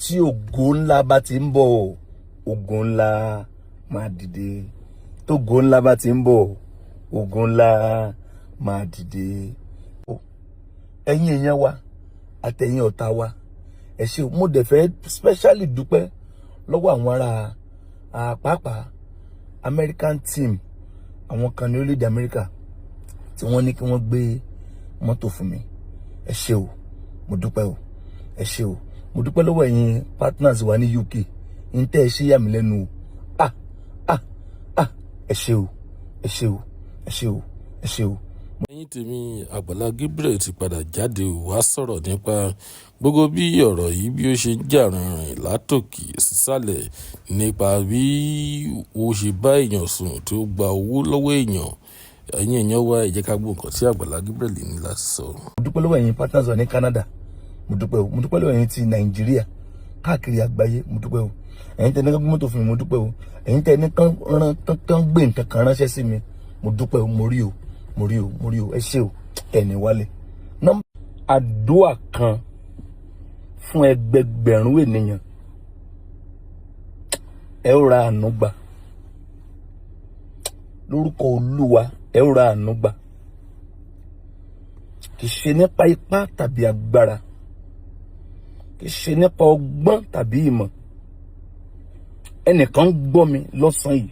tí ògo ńlá bá ti ń bọ̀ ògo ńlá máa dìde. Tó ògo ńlá bá ti ń bọ̀ ògo ńlá máa dìde. Ẹ̀yin èèyàn wa àtẹ̀yin ọ̀tá wa, ẹ ṣé o. Mo dẹ̀ fẹ́ specially dúpẹ́ lọ́wọ́ àwọn ará pàápàá American team, àwọn kan ní orílẹ̀-èdè Amẹ́ríkà tí wọ́n ní kí wọ́n gbé mọ́tò fún mi. Ẹ ṣé o, mo dúpẹ́ o. Ẹ ṣé o, mo dúpẹ́ lọ́wọ́ ẹ̀yin partners wa ní UK. Ń tẹ́ ẹ ṣe yà mí lẹ́nu o. Ẹ ṣé o, ẹ ṣé o, ẹ ṣé o, ẹ ṣé o. Ẹ̀yin tèmi, Àgbàlá Gabriel ti padà jáde wá sọ̀rọ̀ nípa gbogbo bí ọ̀rọ̀ yìí bí ó ṣe ń jà rìnrìn látòkè sísàlẹ̀, nípa bí ó ṣe bá èèyàn sùn tó gba owó lọ́wọ́ èèyàn. Ẹ̀yin èèyàn wa, ẹ jẹ́ ká gbọ́ nǹkan tí Àgbàlá Gabriel ní láti sọ. Mo dúpẹ́ lọ́wọ́ ẹ̀yin partners wa ní Canada. Mo dúpẹ́ o. Mo dúpẹ́ lọ́wọ́ ẹ̀yin ti Nàìjíríà káàkiri àgbáyé. Mo dúpẹ́ o. Ẹ̀yin tẹ́ ní kán gbé mọ́tò fún mi. Mo dúpẹ́ o. Ẹ̀yin tẹ́ ní kán gbé nǹkan kan ránṣẹ́ sí mi. Mo dúpẹ́ o. Mo rí o. Mo rí o. Mo rí o. Ẹ ṣé o. Ẹni wálé. Àdúà kan fún ẹgbẹgbẹ̀rún ènìyàn. Ẹ ó ra àánú gbà. Lórúkọ Olúwa, ẹ ó ra àánú gbà. Kì í ṣe nípa ipá tàbí agbára. Kì í ṣe nípa ọgbọ́n tàbí ìmọ̀. Ẹnìkan ń gbọ́ mi lọ́sàn yìí.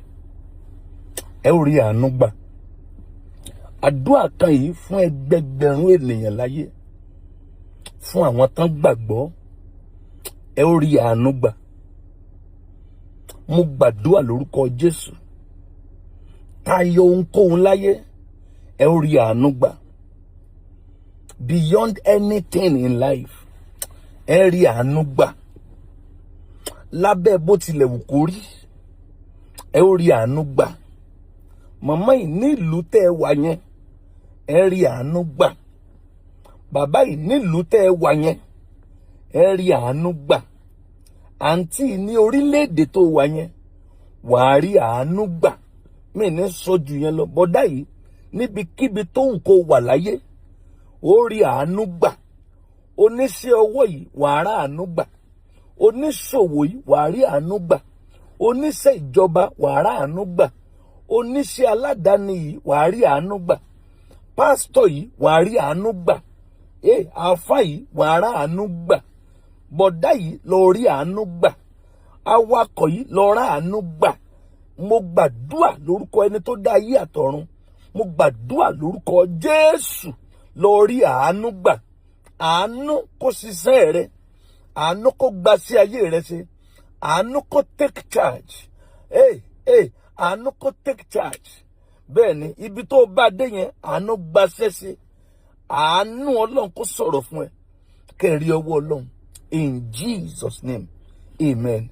Ẹ ó rí àánú gbà. Àdúà kan yìí fún ẹgbẹgbẹ̀rún ènìyàn láyé. Fún àwọn tán gbàgbọ́. Ẹ ó rí àánú gbà. Mo gbàdúrà lórúkọ Jésù. Tayọ ohunkóhun láyé, ẹ ó rí àánú gbà. Beyond anything in life, ẹ rí àánú gbà. Lábẹ́ bó tilẹ̀ wù kó rí, ẹ ó rí àánú gbà. Màmá yìí nílùú tẹ́ ẹ wà yẹn, ẹ rí àánú gbà. Bàbá yìí nílùú tẹ́ ẹ wà yẹn, ẹ rí àánú gbà. Àǹtí ní orílẹ̀-èdè tó wà yẹn, wàá rí àánú gbà. Mi ní sọ jù yẹn lọ. Bọ́dá yìí níbikíbi tó ń kó wà láyé, ó rí àánú gbà. Oníṣẹ́ ọwọ́ yìí wàá rí àánú gbà. Oníṣòwò yìí wàá rí àánú gbà. Oníṣẹ́ ìjọba wàá rí àánú gbà. Oníṣẹ́ aládàáni yìí wàá rí àánú gbà. Pásítọ̀ yìí wàá rí àánú gbà. Àáfà yìí wàá rí àánú gbà. Bọ́dá yìí lọ rí àánú gbà. Awakọ̀ yìí lọ rí àánú gbà. Mo gbàdúà lórúkọ ẹni tó dá ayé àtọ̀run. Mo gbàdúà lórúkọ Jésù, lọ rí àánú gbà. Àánú kó ṣiṣẹ́ rẹ. Àánú kó gba sí ayé rẹ ṣe. Àánú kó take charge. Àánú kó take charge. Bẹ́ẹ̀ ni ibi tó bá dé yẹn, àánú gbaṣẹ́ sí. Àánú Ọlọ́run kó sọ̀rọ̀ fún ẹ. Kẹ́rí ọwọ́ Ọlọ́run. In Jesus' name, amen.